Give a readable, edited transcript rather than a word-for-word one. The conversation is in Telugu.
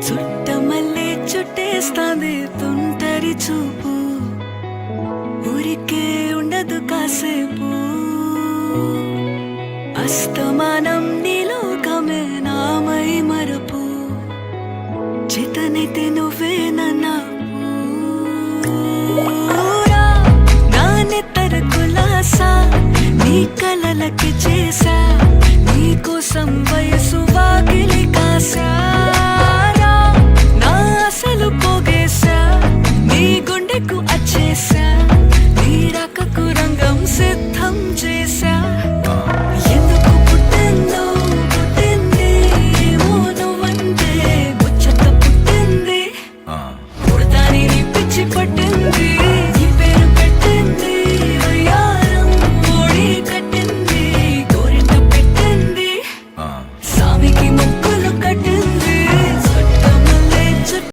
చుట్టమల్లే చుట్టేస్తాంది తుంటరి చూపు, ఊరికే ఉండదు కాసేపు. అస్తమానం నీలోకమే నామై మరపు, చేతనైతే నువ్వే నన్నా నానెత్తర కులాసా నీ కలలకి చేసా, నీ కోసం వయసు వాకిలి కాసా.